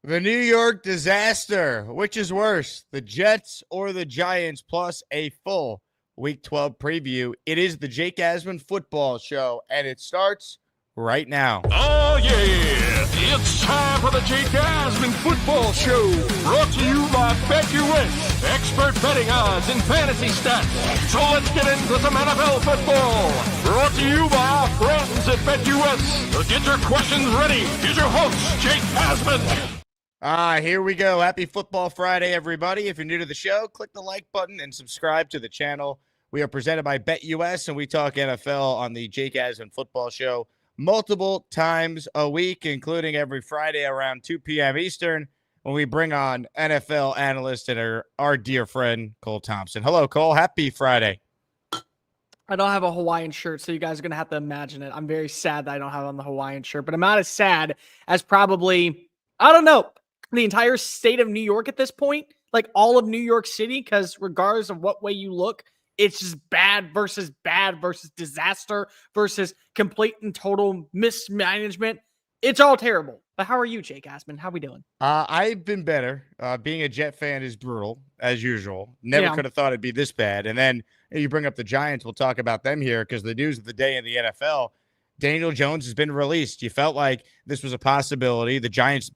The New York disaster. Which is worse, the Jets or the Giants? Plus a full Week 12 preview. It is the Jake Asman Football Show, and it starts right now. Oh, yeah. It's time for the Jake Asman Football Show. Brought to you by BetUS. Expert betting odds and fantasy stats. So let's get into some NFL football. Brought to you by our friends at BetUS. So get your questions ready. Here's your host, Jake Asman. Here we go. Happy Football Friday, everybody. If you're new to the show, click the like button and subscribe to the channel. We are presented by BetUS, and we talk NFL on the Jake Asman Football Show multiple times a week, including every Friday around 2 p.m. Eastern, when we bring on NFL analyst and our dear friend, Cole Thompson. Hello, Cole. Happy Friday. I don't have a Hawaiian shirt, so you guys are going to have to imagine it. I'm very sad that I don't have on the Hawaiian shirt, but I'm not as sad as probably, I don't know, the entire state of New York at this point, like all of New York City, because regardless of what way you look, it's just bad versus disaster versus complete and total mismanagement. It's all terrible. But how are you, Jake Asman? How we doing? I've been better. Being a Jet fan is brutal, as usual. Never could have thought it'd be this bad. And then you bring up the Giants. We'll talk about them here because the news of the day in the NFL, Daniel Jones has been released. You felt like this was a possibility. The Giants,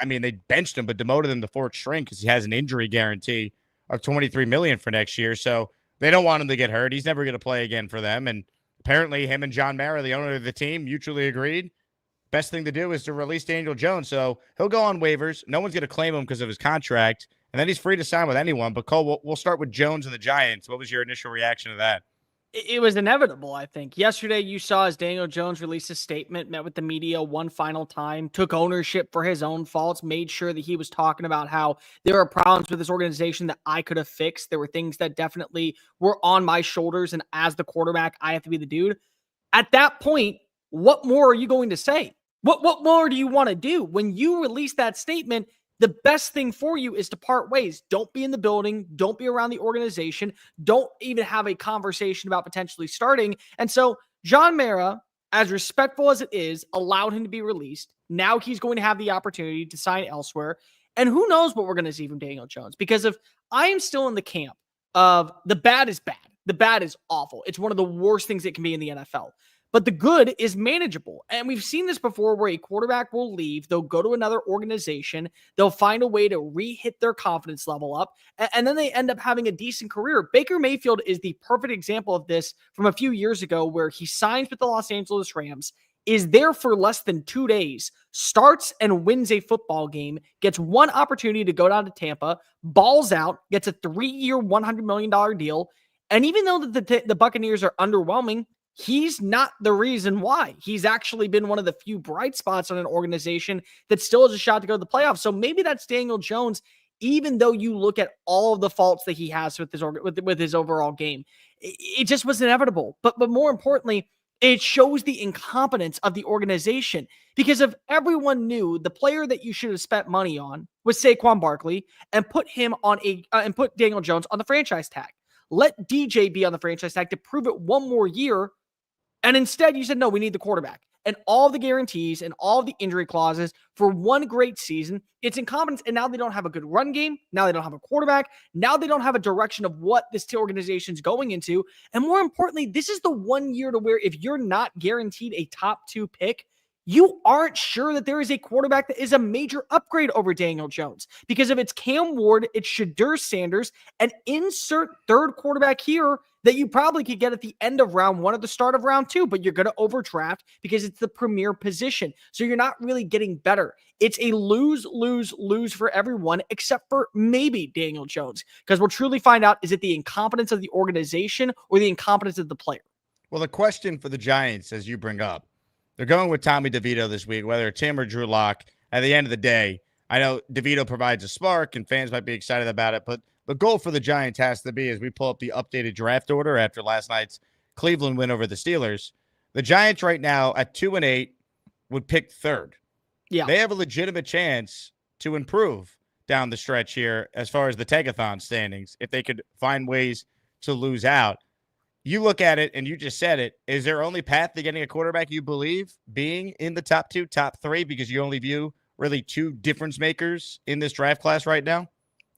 they benched him, but demoted him to fourth string because he has an injury guarantee of $23 million for next year. So they don't want him to get hurt. He's never going to play again for them. And apparently him and John Mara, the owner of the team, mutually agreed best thing to do is to release Daniel Jones. So he'll go on waivers. No one's going to claim him because of his contract. And then he's free to sign with anyone. But Cole, we'll start with Jones and the Giants. What was your initial reaction to that? It was inevitable, I think. Yesterday, you saw as Daniel Jones released a statement, met with the media one final time, took ownership for his own faults, made sure that he was talking about how there are problems with this organization that I could have fixed. There were things that definitely were on my shoulders, and as the quarterback, I have to be the dude. At that point, what more are you going to say? What more do you want to do? When you release that statement, the best thing for you is to part ways. Don't be in the building. Don't be around the organization. Don't even have a conversation about potentially starting. And so John Mara, as respectful as it is, allowed him to be released. Now he's going to have the opportunity to sign elsewhere. And who knows what we're going to see from Daniel Jones? Because if I am still in the camp of the bad is bad. The bad is awful. It's one of the worst things it can be in the NFL. But the good is manageable. And we've seen this before where a quarterback will leave. They'll go to another organization. They'll find a way to re-hit their confidence level up. And then they end up having a decent career. Baker Mayfield is the perfect example of this from a few years ago where he signs with the Los Angeles Rams, is there for less than 2 days, starts and wins a football game, gets one opportunity to go down to Tampa, balls out, gets a 3-year, $100 million deal. And even though the Buccaneers are underwhelming, he's not the reason why. He's actually been one of the few bright spots on an organization that still has a shot to go to the playoffs. So maybe that's Daniel Jones, even though you look at all of the faults that he has with his overall game. It just was inevitable. But more importantly, it shows the incompetence of the organization. Because if everyone knew the player that you should have spent money on was Saquon Barkley and put him on and put Daniel Jones on the franchise tag. Let DJ be on the franchise tag to prove it one more year. And instead, you said, no, we need the quarterback. And all the guarantees and all the injury clauses for one great season, it's incompetence. And now they don't have a good run game. Now they don't have a quarterback. Now they don't have a direction of what this organization is going into. And more importantly, this is the 1 year to where if you're not guaranteed a top 2 pick, you aren't sure that there is a quarterback that is a major upgrade over Daniel Jones. Because if it's Cam Ward, it's Shadur Sanders, and insert third quarterback here that you probably could get at the end of round 1 or the start of round 2, but you're going to overdraft because it's the premier position. So you're not really getting better. It's a lose, lose, lose for everyone except for maybe Daniel Jones. Because we'll truly find out, is it the incompetence of the organization or the incompetence of the player? Well, the question for the Giants, as you bring up, they're going with Tommy DeVito this week, whether it's him or Drew Lock. At the end of the day, I know DeVito provides a spark and fans might be excited about it, but the goal for the Giants has to be, as we pull up the updated draft order after last night's Cleveland win over the Steelers, the Giants right now at 2-8 would pick third. Yeah. They have a legitimate chance to improve down the stretch here as far as the Tegathon standings if they could find ways to lose out. You look at it, and you just said it, is their only path to getting a quarterback you believe being in the top 2, top 3, because you only view really two difference makers in this draft class right now?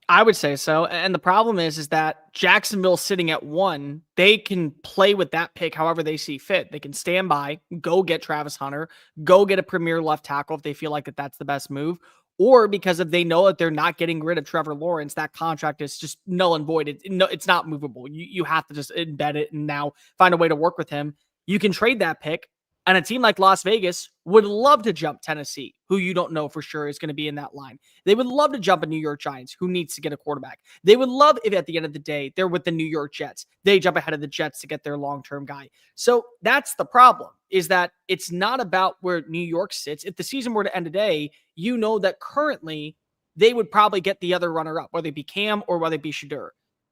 I would say so. And the problem is that Jacksonville sitting at 1, they can play with that pick however they see fit. They can stand by, go get Travis Hunter, go get a premier left tackle if they feel like that's the best move. Or because if they know that they're not getting rid of Trevor Lawrence, that contract is just null and void. It's not movable. You have to just embed it and now find a way to work with him. You can trade that pick. And a team like Las Vegas would love to jump Tennessee, who you don't know for sure is going to be in that line. They would love to jump a New York Giants, who needs to get a quarterback. They would love if at the end of the day, they're with the New York Jets. They jump ahead of the Jets to get their long-term guy. So that's the problem, is that it's not about where New York sits. If the season were to end today, you know that currently they would probably get the other runner-up, whether it be Cam or whether it be Shadur.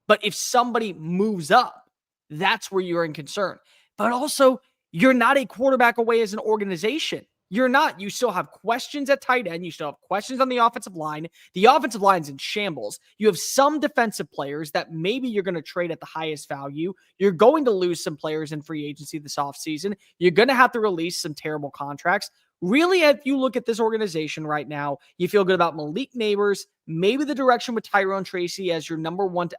But if somebody moves up, that's where you're in concern. But also, you're not a quarterback away as an organization. You're not. You still have questions at tight end. You still have questions on the offensive line. The offensive line's in shambles. You have some defensive players that maybe you're going to trade at the highest value. You're going to lose some players in free agency this offseason. You're going to have to release some terrible contracts. Really, if you look at this organization right now, you feel good about Malik Neighbors, maybe the direction with Tyrone Tracy as your number one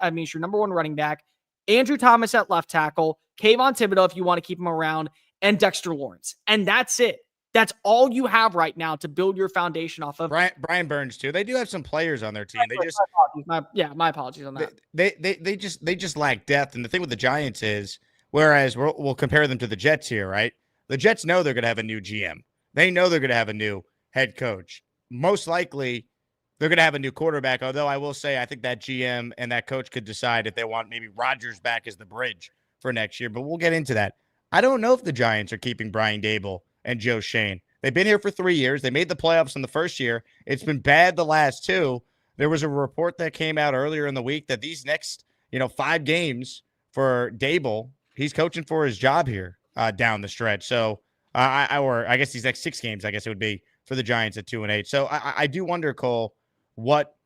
running back, Andrew Thomas at left tackle, Kayvon Thibodeau if you want to keep him around, and Dexter Lawrence. And that's it. That's all you have right now to build your foundation off of. Brian Burns too. They do have some players on their team. My apologies on that. They just lack depth. And the thing with the Giants is, whereas we'll compare them to the Jets here, right? The Jets know they're going to have a new GM. They know they're going to have a new head coach. Most likely, they're going to have a new quarterback. Although I will say, I think that GM and that coach could decide if they want maybe Rodgers back as the bridge for next year. But we'll get into that. I don't know if the Giants are keeping Brian Daboll and Joe Schoen. They've been here for 3 years. They made the playoffs in the first year. It's been bad the last 2. There was a report that came out earlier in the week that these next, 5 games for Daboll, he's coaching for his job here down the stretch. So, I guess these next 6 games, I guess it would be for the Giants at 2-8. So I do wonder, Cole, what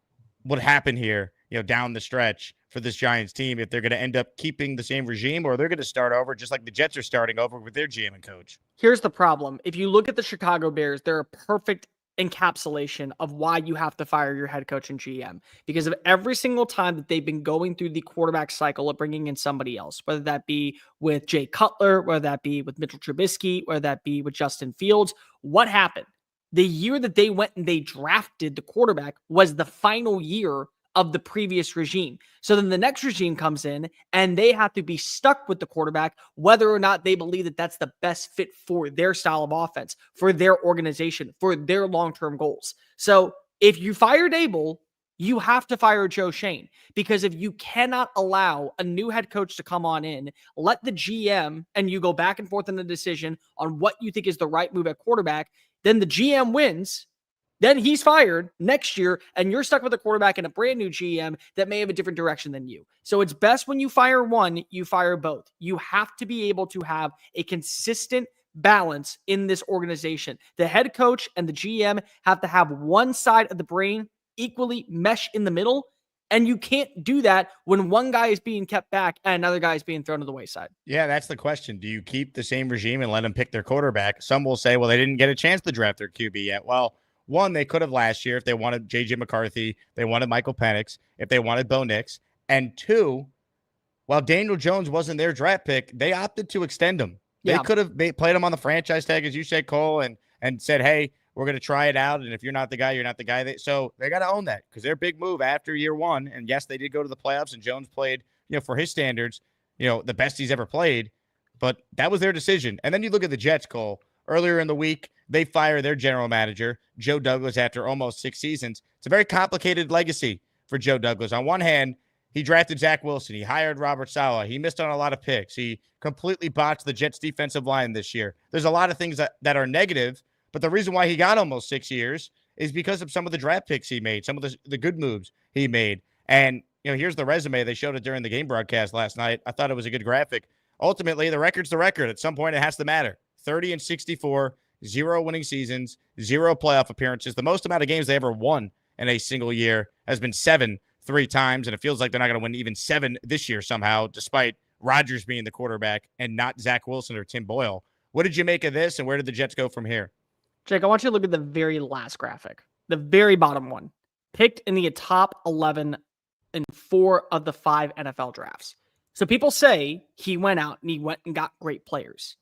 would happen here, down the stretch for this Giants team, if they're going to end up keeping the same regime or they're going to start over just like the Jets are starting over with their GM and coach. Here's the problem. If you look at the Chicago Bears, they're a perfect encapsulation of why you have to fire your head coach and GM, because of every single time that they've been going through the quarterback cycle of bringing in somebody else, whether that be with Jay Cutler, whether that be with Mitchell Trubisky, whether that be with Justin Fields. What happened? The year that they went and they drafted the quarterback was the final year of the previous regime. So then the next regime comes in and they have to be stuck with the quarterback, whether or not they believe that that's the best fit for their style of offense, for their organization, for their long-term goals. So if you fire Daboll, you have to fire Joe Schoen, because if you cannot allow a new head coach to come on in, let the GM and you go back and forth in the decision on what you think is the right move at quarterback, then the GM wins. Then he's fired next year, and you're stuck with a quarterback and a brand new GM that may have a different direction than you. So it's best when you fire one, you fire both. You have to be able to have a consistent balance in this organization. The head coach and the GM have to have one side of the brain equally mesh in the middle, and you can't do that when one guy is being kept back and another guy is being thrown to the wayside. Yeah, that's the question. Do you keep the same regime and let them pick their quarterback? Some will say, well, they didn't get a chance to draft their QB yet. Well, one, they could have last year if they wanted J.J. McCarthy, they wanted Michael Penix, if they wanted Bo Nix. And 2, while Daniel Jones wasn't their draft pick, they opted to extend him. They could have played him on the franchise tag, as you said, Cole, and said, hey, we're going to try it out. And if you're not the guy, you're not the guy. So they got to own that, because their big move after year 1. And yes, they did go to the playoffs, and Jones played, for his standards, the best he's ever played. But that was their decision. And then you look at the Jets, Cole. Earlier in the week, they fire their general manager, Joe Douglas, after almost 6 seasons. It's a very complicated legacy for Joe Douglas. On one hand, he drafted Zach Wilson. He hired Robert Saleh. He missed on a lot of picks. He completely botched the Jets' defensive line this year. There's a lot of things that are negative, but the reason why he got almost 6 years is because of some of the draft picks he made, some of the good moves he made. And, here's the resume. They showed it during the game broadcast last night. I thought it was a good graphic. Ultimately, the record's the record. At some point, it has to matter. 30-64, 0 winning seasons, 0 playoff appearances. The most amount of games they ever won in a single year has been 7 3 times, and it feels like they're not going to win even 7 this year somehow, despite Rodgers being the quarterback and not Zach Wilson or Tim Boyle. What did you make of this, and where did the Jets go from here? Jake, I want you to look at the very last graphic. the very bottom one, picked in the top 11 in 4 of the 5 NFL drafts. So people say he went out and he went and got great players.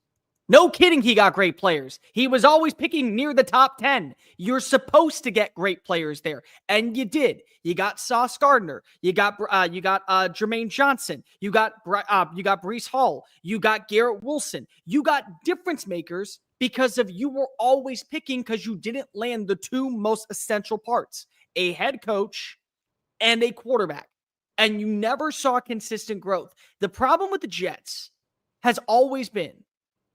No kidding, he got great players. He was always picking near the top 10. You're supposed to get great players there, and you did. You got Sauce Gardner. You got Jermaine Johnson. You got Breece Hall. You got Garrett Wilson. You got difference makers because of you were always picking because you didn't land the 2 most essential parts: a head coach and a quarterback. And you never saw consistent growth. The problem with the Jets has always been,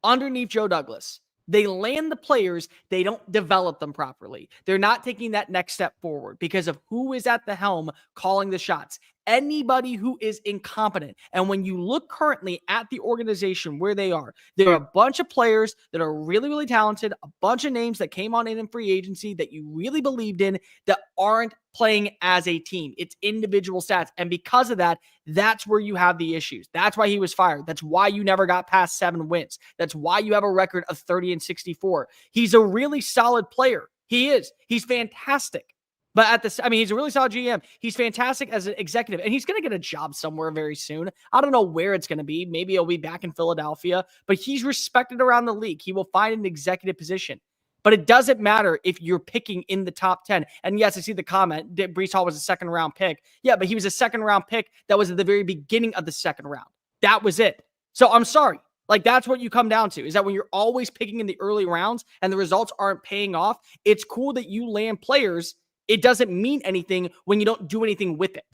underneath Joe Douglas, they land the players, they don't develop them properly. They're not taking that next step forward because of who is at the helm calling the shots. Anybody who is incompetent. And when you look currently at the organization where they are, there are a bunch of players that are really, really talented, a bunch of names that came on in free agency that you really believed in that aren't playing as a team. It's individual stats. And because of that, that's where you have the issues. That's why he was fired. That's why you never got past 7 wins. That's why you have a record of 30-64. He's a really solid player. He is. He's fantastic. But he's a really solid GM. He's fantastic as an executive, and he's going to get a job somewhere very soon. I don't know where it's going to be. Maybe he'll be back in Philadelphia, but he's respected around the league. He will find an executive position. But it doesn't matter if you're picking in the top 10. And yes, I see the comment, Breece Hall was a second-round pick. Yeah, but he was a second-round pick that was at the very beginning of the second round. That was it. So I'm sorry. Like, that's what you come down to, is that when you're always picking in the early rounds and the results aren't paying off, it's cool that you land players. It doesn't mean anything when you don't do anything with it.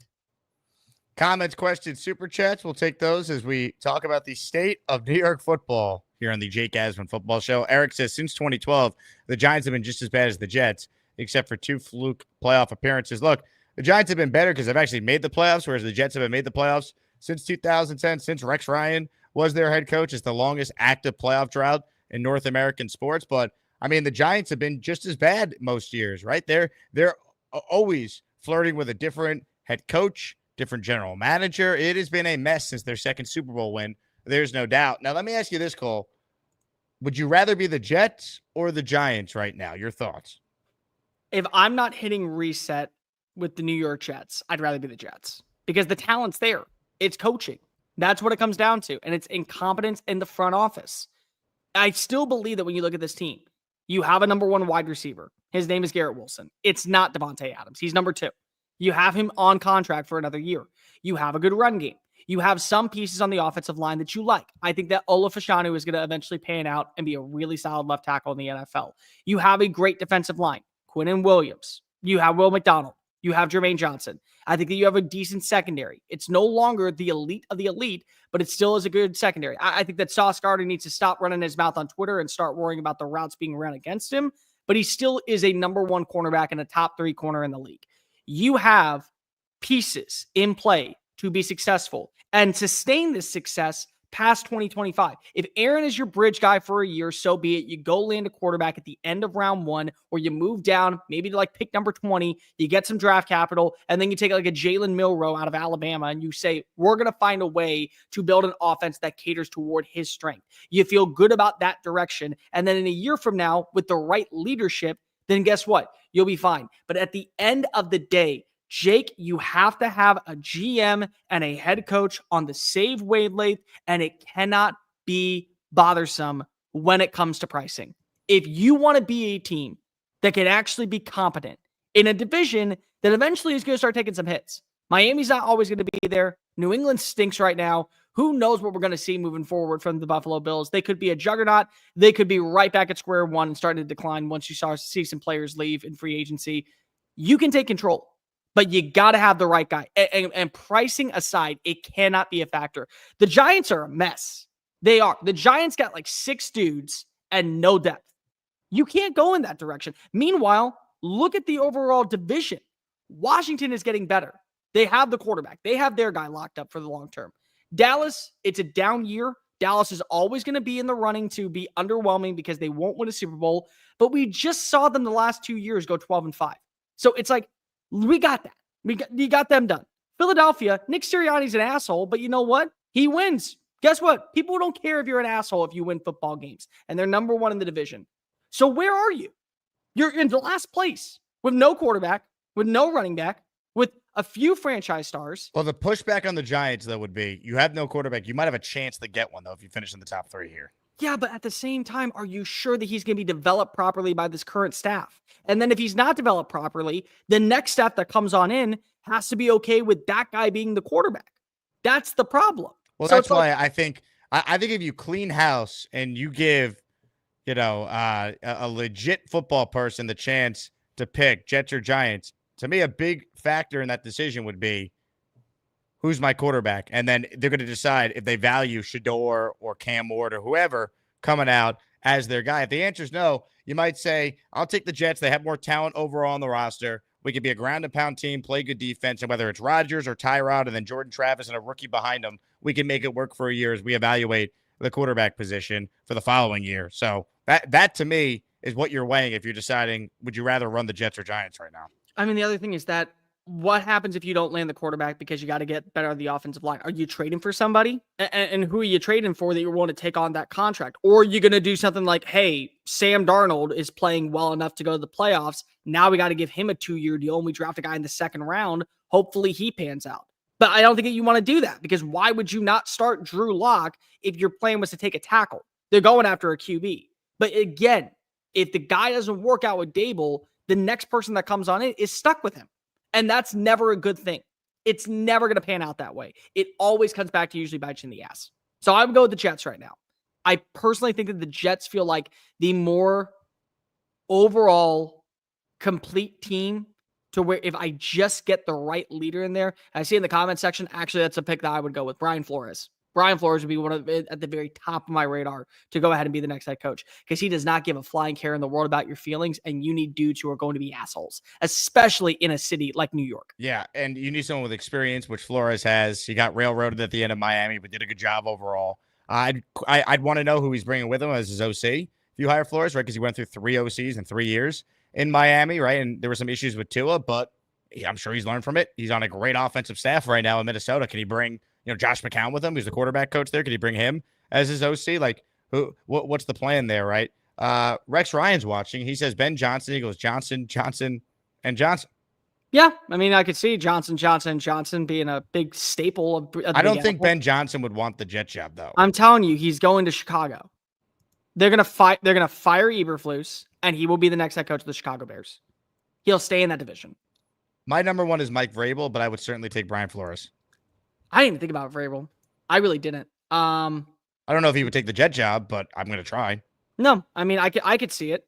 Comments, questions, super chats. We'll take those as we talk about the state of New York football here on the Jake Asman Football Show. Eric says, since 2012, the Giants have been just as bad as the Jets, except for 2 fluke playoff appearances. Look, the Giants have been better because they've actually made the playoffs, whereas the Jets have made the playoffs since 2010, since Rex Ryan was their head coach. It's the longest active playoff drought in North American sports. But, I mean, the Giants have been just as bad most years, right? They're always flirting with a different head coach, different general manager. It has been a mess since their second Super Bowl win. There's no doubt. Now, let me ask you this, Cole. Would you rather be the Jets or the Giants right now? Your thoughts? If I'm not hitting reset with the New York Jets, I'd rather be the Jets because the talent's there. It's coaching. That's what it comes down to. And it's incompetence in the front office. I still believe that when you look at this team, you have a number 1 wide receiver. His name is Garrett Wilson. It's not Devontae Adams. He's number 2. You have him on contract for another year. You have a good run game. You have some pieces on the offensive line that you like. I think that Ola Fashanu is going to eventually pan out and be a really solid left tackle in the NFL. You have a great defensive line. Quinnen Williams. You have Will McDonald. You have Jermaine Johnson. I think that you have a decent secondary. It's no longer the elite of the elite, but it still is a good secondary. I think that Sauce Gardner needs to stop running his mouth on Twitter and start worrying about the routes being run against him, but he still is a number 1 cornerback and a top 3 corner in the league. You have pieces in play to be successful and sustain this success past 2025. If Aaron is your bridge guy for a year, so be it. You go land a quarterback at the end of round 1, or you move down maybe to like pick number 20, you get some draft capital, and then you take like a Jalen Milroe out of Alabama and you say, we're going to find a way to build an offense that caters toward his strength. You feel good about that direction. And then in a year from now, with the right leadership, then guess what? You'll be fine. But at the end of the day, Jake, you have to have a GM and a head coach on the same wavelength, and it cannot be bothersome when it comes to pricing. If you want to be a team that can actually be competent in a division that eventually is going to start taking some hits, Miami's not always going to be there. New England stinks right now. Who knows what we're going to see moving forward from the Buffalo Bills? They could be a juggernaut. They could be right back at square one and starting to decline once you see some players leave in free agency. You can take control. But you got to have the right guy. And pricing aside, it cannot be a factor. The Giants are a mess. They are. The Giants got like 6 dudes and no depth. You can't go in that direction. Meanwhile, look at the overall division. Washington is getting better. They have the quarterback. They have their guy locked up for the long term. Dallas, it's a down year. Dallas is always going to be in the running to be underwhelming because they won't win a Super Bowl. But we just saw them the last 2 years go 12-5. So it's like, we got that. You got them done. Philadelphia, Nick Sirianni's an asshole, but you know what? He wins. Guess what? People don't care if you're an asshole if you win football games, and they're number 1 in the division. So where are you? You're in the last place. with no quarterback, with no running back, with a few franchise stars. Well, the pushback on the Giants, though, would be you have no quarterback. You might have a chance to get one, though, if you finish in the top 3 here. Yeah, but at the same time, are you sure that he's going to be developed properly by this current staff? And then if he's not developed properly, the next staff that comes on in has to be okay with that guy being the quarterback. That's the problem. Well, so that's why I think if you clean house and you give, a legit football person the chance to pick Jets or Giants, to me, a big factor in that decision would be who's my quarterback? And then they're going to decide if they value Shador or Cam Ward or whoever coming out as their guy. If the answer is no, you might say, I'll take the Jets. They have more talent overall on the roster. We could be a ground and pound team, play good defense, and whether it's Rodgers or Tyrod and then Jordan Travis and a rookie behind them, we can make it work for a year as we evaluate the quarterback position for the following year. So that to me is what you're weighing if you're deciding, would you rather run the Jets or Giants right now? I mean, the other thing is that what happens if you don't land the quarterback because you got to get better on the offensive line? Are you trading for somebody? And who are you trading for that you want to take on that contract? Or are you going to do something like, hey, Sam Darnold is playing well enough to go to the playoffs. Now we got to give him a 2-year deal and we draft a guy in the second round. Hopefully he pans out. But I don't think that you want to do that because why would you not start Drew Lock if your plan was to take a tackle? They're going after a QB. But again, if the guy doesn't work out with Dable, the next person that comes on in is stuck with him. And that's never a good thing. It's never going to pan out that way. It always comes back to usually bite you in the ass. So I would go with the Jets right now. I personally think that the Jets feel like the more overall complete team to where if I just get the right leader in there, I see in the comment section, actually, that's a pick that I would go with. Brian Flores. Brian Flores would be one of at the very top of my radar to go ahead and be the next head coach because he does not give a flying care in the world about your feelings, and you need dudes who are going to be assholes, especially in a city like New York. Yeah, and you need someone with experience, which Flores has. He got railroaded at the end of Miami, but did a good job overall. I'd want to know who he's bringing with him as his OC. If you hire Flores, right, because he went through 3 OCs in 3 years in Miami, right, and there were some issues with Tua, but I'm sure he's learned from it. He's on a great offensive staff right now in Minnesota. Can he bring Josh McCown with him, who's the quarterback coach there? Could he bring him as his OC? Like, what's the plan there, right? Rex Ryan's watching. He says Ben Johnson. He goes Johnson, and Johnson. Yeah, I mean, I could see Johnson being a big staple of the I don't think Ben Johnson would want the Jet job, though. I'm telling you, he's going to Chicago. They're gonna fire Eberflus, and he will be the next head coach of the Chicago Bears. He'll stay in that division. My number one is Mike Vrabel, but I would certainly take Brian Flores. I didn't even think about Vrabel. I really didn't. I don't know if he would take the Jet job, but I'm going to try. No, I mean, I could see it.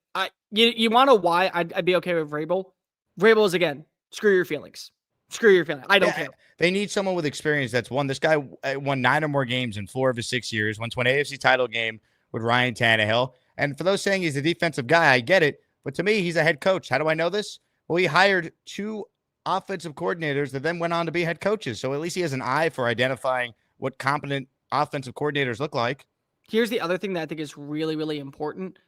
You want to know why I'd be okay with Vrabel? Vrabel is, again, screw your feelings. Screw your feelings. I don't care. They need someone with experience that's won. This guy won 9 or more games in 4 of his 6 years, went to an AFC title game with Ryan Tannehill. And for those saying he's a defensive guy, I get it. But to me, he's a head coach. How do I know this? Well, he hired 2 offensive coordinators that then went on to be head coaches. So at least he has an eye for identifying what competent offensive coordinators look like. Here's the other thing that I think is really, really important.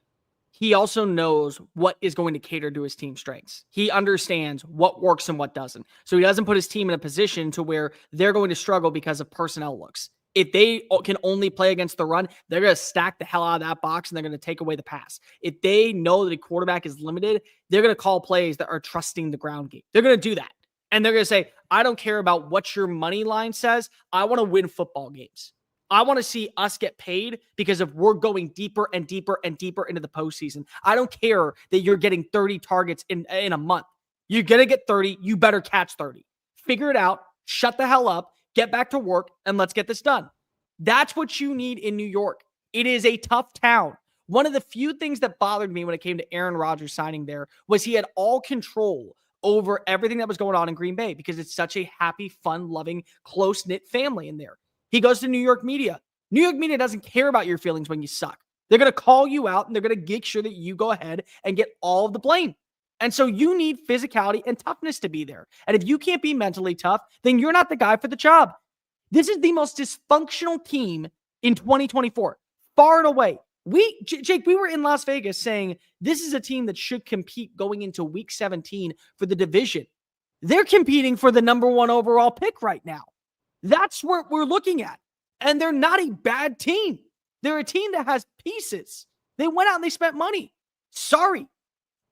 He also knows what is going to cater to his team's strengths. He understands what works and what doesn't. So he doesn't put his team in a position to where they're going to struggle because of personnel looks. If they can only play against the run, they're going to stack the hell out of that box and they're going to take away the pass. If they know that a quarterback is limited, they're going to call plays that are trusting the ground game. They're going to do that. And they're going to say, I don't care about what your money line says. I want to win football games. I want to see us get paid because if we're going deeper and deeper and deeper into the postseason. I don't care that you're getting 30 targets in a month. You're going to get 30. You better catch 30. Figure it out. Shut the hell up. Get back to work, and let's get this done. That's what you need in New York. It is a tough town. One of the few things that bothered me when it came to Aaron Rodgers signing there was he had all control over everything that was going on in Green Bay because it's such a happy, fun-loving, close-knit family in there. He goes to New York media. New York media doesn't care about your feelings when you suck. They're going to call you out, and they're going to make sure that you go ahead and get all of the blame. And so you need physicality and toughness to be there. And if you can't be mentally tough, then you're not the guy for the job. This is the most dysfunctional team in 2024, far and away. Jake, we were in Las Vegas saying this is a team that should compete going into week 17 for the division. They're competing for the number 1 overall pick right now. That's what we're looking at. And they're not a bad team. They're a team that has pieces. They went out and they spent money. Sorry.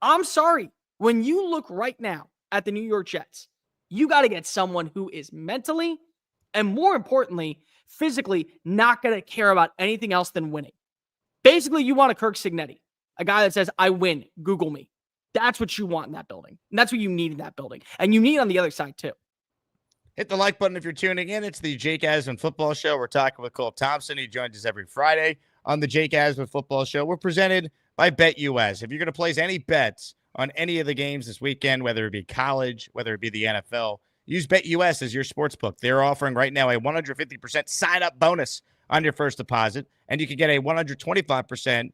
I'm sorry. When you look right now at the New York Jets, you got to get someone who is mentally and, more importantly, physically not going to care about anything else than winning. Basically, you want a Kirk Cignetti, a guy that says, I win, Google me. That's what you want in that building. And that's what you need in that building. And you need on the other side, too. Hit the like button if you're tuning in. It's the Jake Asman Football Show. We're talking with Cole Thompson. He joins us every Friday on the Jake Asman Football Show. We're presented by BetUS. If you're going to place any bets on any of the games this weekend, whether it be college, whether it be the NFL, use BetUS as your sportsbook. They're offering right now a 150% sign-up bonus on your first deposit, and you can get a 125%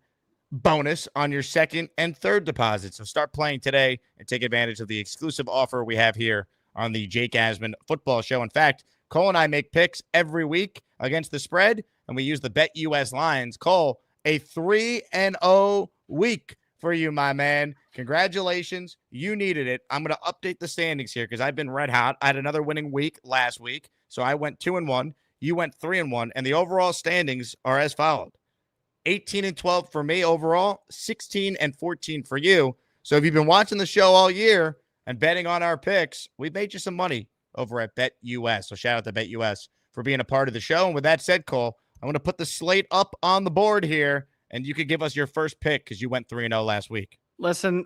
bonus on your second and third deposit. So start playing today and take advantage of the exclusive offer we have here on the Jake Asman Football Show. In fact, Cole and I make picks every week against the spread, and we use the BetUS lines. Cole, a 3-0 week for you, my man. Congratulations. You needed it. I'm going to update the standings here because I've been red hot. I had another winning week last week, so I went 2-1. You went 3-1, and the overall standings are as followed. 18-12 for me overall, 16-14 for you. So if you've been watching the show all year and betting on our picks, we've made you some money over at BetUS. So shout out to BetUS for being a part of the show. And with that said, Cole, I'm going to put the slate up on the board here, and you could give us your first pick because you went 3-0 last week. Listen,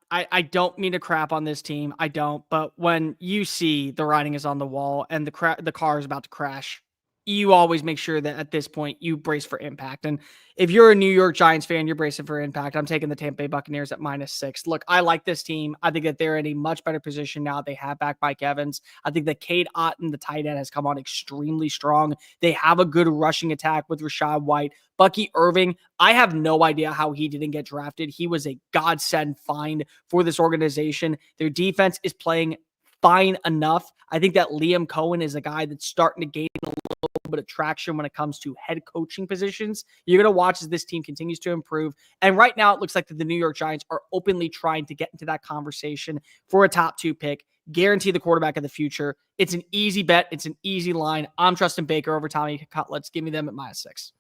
I don't mean to crap on this team. I don't. But when you see the writing is on the wall and the car is about to crash, you always make sure that at this point you brace for impact. And if you're a New York Giants fan, you're bracing for impact. I'm taking the Tampa Bay Buccaneers at -6. Look, I like this team. I think that they're in a much better position now. They have back Mike Evans. I think that Cade Otton, the tight end, has come on extremely strong. They have a good rushing attack with Rachaad White. Bucky Irving, I have no idea how he didn't get drafted. He was a godsend find for this organization. Their defense is playing fine enough. I think that Liam Cohen is a guy that's starting to gain a little bit of traction when it comes to head coaching positions. You're going to watch as this team continues to improve. And right now, it looks like the New York Giants are openly trying to get into that conversation for a top 2 pick, guarantee the quarterback of the future. It's an easy bet. It's an easy line. I'm trusting Baker over Tommy Cutlets. Give me them at -6.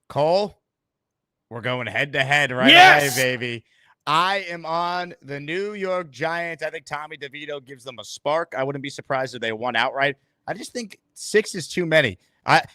Cole, we're going head-to-head right Yes! now, baby. I am on the New York Giants. I think Tommy DeVito gives them a spark. I wouldn't be surprised if they won outright. I just think 6 is too many.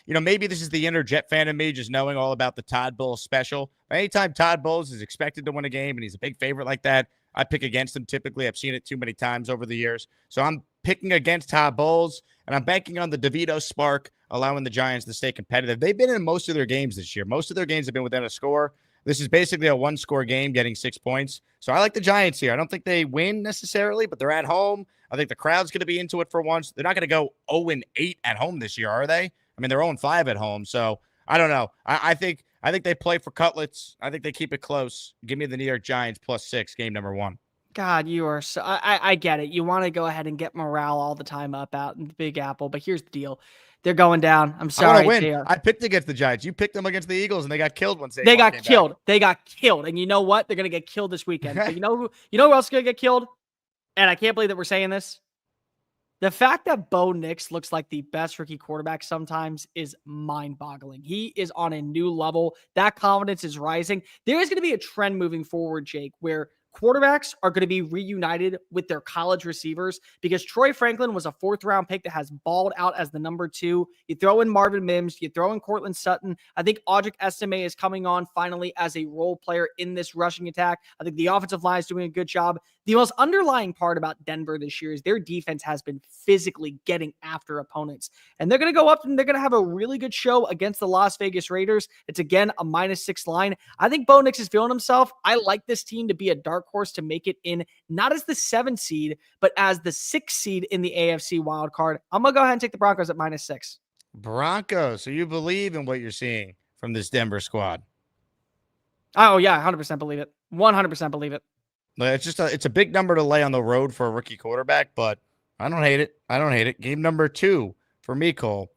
Maybe this is the inner Jet fan in me, just knowing all about the Todd Bowles special. Anytime Todd Bowles is expected to win a game and he's a big favorite like that, I pick against him typically. I've seen it too many times over the years. So I'm picking against Todd Bowles, and I'm banking on the DeVito spark, allowing the Giants to stay competitive. They've been in most of their games this year. Most of their games have been within a score. This is basically a 1-score game, getting 6 points. So I like the Giants here. I don't think they win necessarily, but they're at home. I think the crowd's going to be into it for once. They're not going to go 0-8 at home this year, are they? I mean, they're 0-5 at home. So I don't know. I think they play for Cutlets. I think they keep it close. Give me the New York Giants +6, game number 1. God, you are so. I get it. You want to go ahead and get morale all the time up out in the Big Apple, but here's the deal. They're going down. I'm sorry. I want to win. I picked against the Giants. You picked them against the Eagles, and they got killed once they got killed. They got killed. And you know what? They're going to get killed this weekend. But you know who else is going to get killed? And I can't believe that we're saying this. The fact that Bo Nix looks like the best rookie quarterback sometimes is mind-boggling. He is on a new level. That confidence is rising. There is going to be a trend moving forward, Jake, where quarterbacks are going to be reunited with their college receivers because Troy Franklin was a 4th-round pick that has balled out as the number 2. You throw in Marvin Mims, you throw in Cortland Sutton. I think Audric Estime is coming on finally as a role player in this rushing attack. I think the offensive line is doing a good job. The most underlying part about Denver this year is their defense has been physically getting after opponents. And they're going to go up and they're going to have a really good show against the Las Vegas Raiders. It's, again, a -6 line. I think Bo Nix is feeling himself. I like this team to be a dark horse to make it in, not as the 7th seed, but as the 6th seed in the AFC wild card. I'm going to go ahead and take the Broncos at -6. Broncos. So you believe in what you're seeing from this Denver squad? Oh, yeah, 100% believe it. 100% believe it. It's a big number to lay on the road for a rookie quarterback, but I don't hate it. Game number 2 for me, Cole.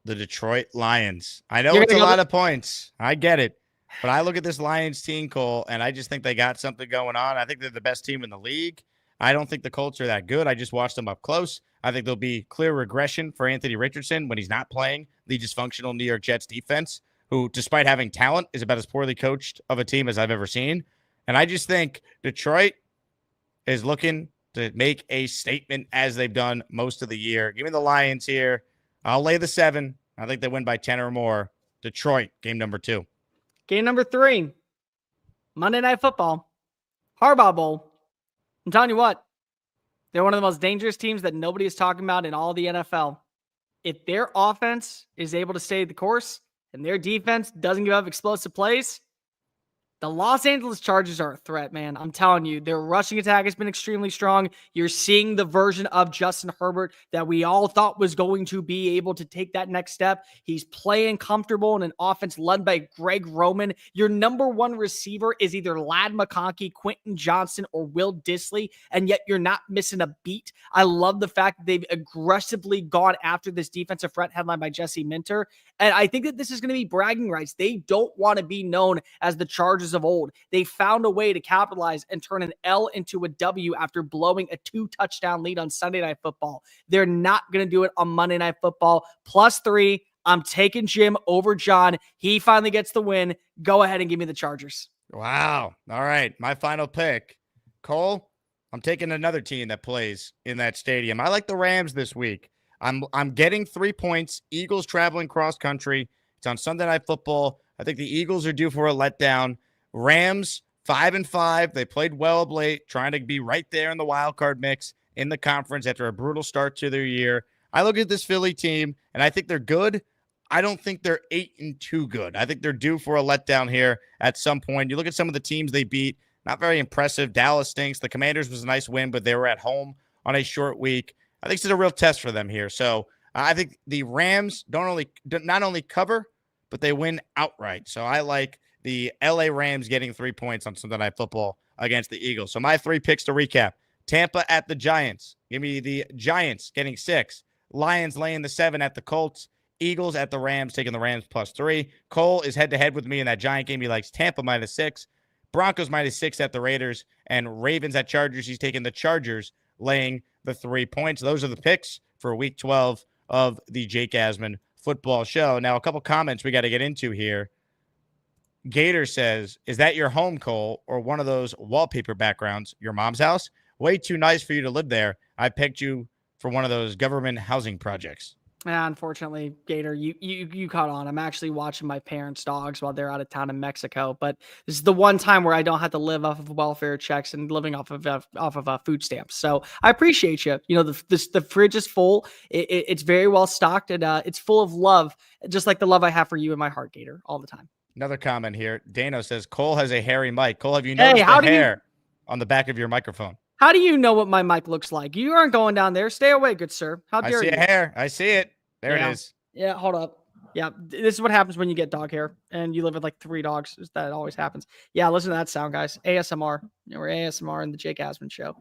The Detroit Lions. I know it's a lot of points. I get it. But I look at this Lions team, Cole, and I just think they got something going on. I think they're the best team in the league. I don't think the Colts are that good. I just watched them up close. I think there'll be clear regression for Anthony Richardson when he's not playing the dysfunctional New York Jets defense, who, despite having talent, is about as poorly coached of a team as I've ever seen. And I just think Detroit, is looking to make a statement as they've done most of the year. Give me the Lions here. I'll lay the 7. I think they win by 10 or more. Detroit, game number 2. Game number 3, Monday Night Football, Harbaugh Bowl. I'm telling you what, they're one of the most dangerous teams that nobody is talking about in all the NFL. If their offense is able to stay the course and their defense doesn't give up explosive plays, the Los Angeles Chargers are a threat, man. I'm telling you, their rushing attack has been extremely strong. You're seeing the version of Justin Herbert that we all thought was going to be able to take that next step. He's playing comfortable in an offense led by Greg Roman. Your number 1 receiver is either Ladd McConkey, Quentin Johnson, or Will Dissly, and yet you're not missing a beat. I love the fact that they've aggressively gone after this defensive front headlined by Jesse Minter, and I think that this is going to be bragging rights. They don't want to be known as the Chargers of old. They found a way to capitalize and turn an L into a W after blowing a 2-touchdown lead on Sunday Night Football. They're not going to do it on Monday Night Football. +3. I'm taking Jim over John. He finally gets the win. Go ahead and give me the Chargers. Wow. All right. My final pick. Cole, I'm taking another team that plays in that stadium. I like the Rams this week. I'm getting 3 points. Eagles traveling cross country. It's on Sunday Night Football. I think the Eagles are due for a letdown. Rams 5-5. They played well of late, trying to be right there in the wild card mix in the conference after a brutal start to their year. I look at this Philly team, and I think they're good. I don't think they're 8-2 good. I think they're due for a letdown here at some point. You look at some of the teams they beat, not very impressive. Dallas stinks. The Commanders was a nice win, but they were at home on a short week. I think this is a real test for them here. So I think the Rams not only cover, but they win outright. So I like the LA Rams getting 3 points on Sunday Night Football against the Eagles. So my 3 picks to recap: Tampa at the Giants. Give me the Giants getting 6. Lions laying the 7 at the Colts. Eagles at the Rams, taking the Rams +3. Cole is head-to-head with me in that Giant game. He likes Tampa -6. Broncos -6 at the Raiders. And Ravens at Chargers. He's taking the Chargers, laying the 3 points. Those are the picks for Week 12 of the Jake Asman Football Show. Now, a couple comments we got to get into here. Gator says, is that your home, Cole, or one of those wallpaper backgrounds, your mom's house? Way too nice for you to live there. I picked you for one of those government housing projects. Yeah, unfortunately, Gator, you caught on. I'm actually watching my parents' dogs while they're out of town in Mexico. But this is the one time where I don't have to live off of welfare checks and living off of food stamps. So I appreciate you. You know, the fridge is full. It's very well stocked, and it's full of love, just like the love I have for you in my heart, Gator, all the time. Another comment here. Dano says, Cole has a hairy mic. Cole, have you noticed the hair on the back of your microphone? How do you know what my mic looks like? You aren't going down there. Stay away, good sir. How dare you? I see a hair. I see it. There it is. Yeah, hold up. Yeah, this is what happens when you get dog hair and you live with like 3 dogs. That always happens. Yeah, listen to that sound, guys. ASMR. We're ASMR in the Jake Asman Show.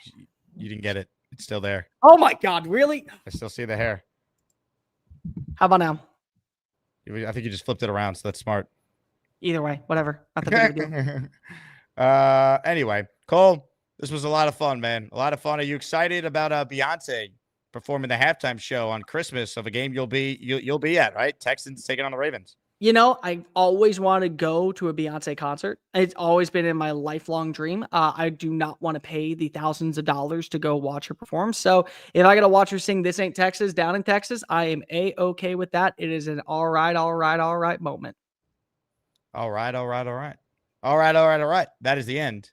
Yeah. You didn't get it. It's still there. Oh, my God. Really? I still see the hair. How about now? I think you just flipped it around, so that's smart. Either way, whatever. Not that big a deal. Anyway, Cole, this was a lot of fun, man. A lot of fun. Are you excited about Beyonce performing the halftime show on Christmas of a game you'll be at, right? Texans taking on the Ravens. You know, I always wanted to go to a Beyonce concert. It's always been in my lifelong dream. I do not want to pay the thousands of dollars to go watch her perform. So if I got to watch her sing This Ain't Texas down in Texas, I am A-okay with that. It is an all right moment. All right. That is the end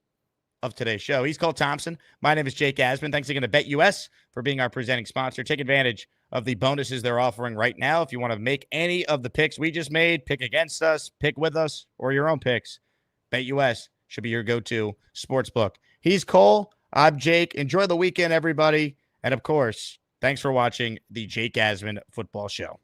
of today's show. He's Cole Thompson. My name is Jake Asman. Thanks again to BetUS for being our presenting sponsor. Take advantage of the bonuses they're offering right now. If you want to make any of the picks we just made, pick against us, pick with us, or your own picks, BetUS should be your go-to sportsbook. He's Cole. I'm Jake. Enjoy the weekend, everybody. And, of course, thanks for watching the Jake Asman Football Show.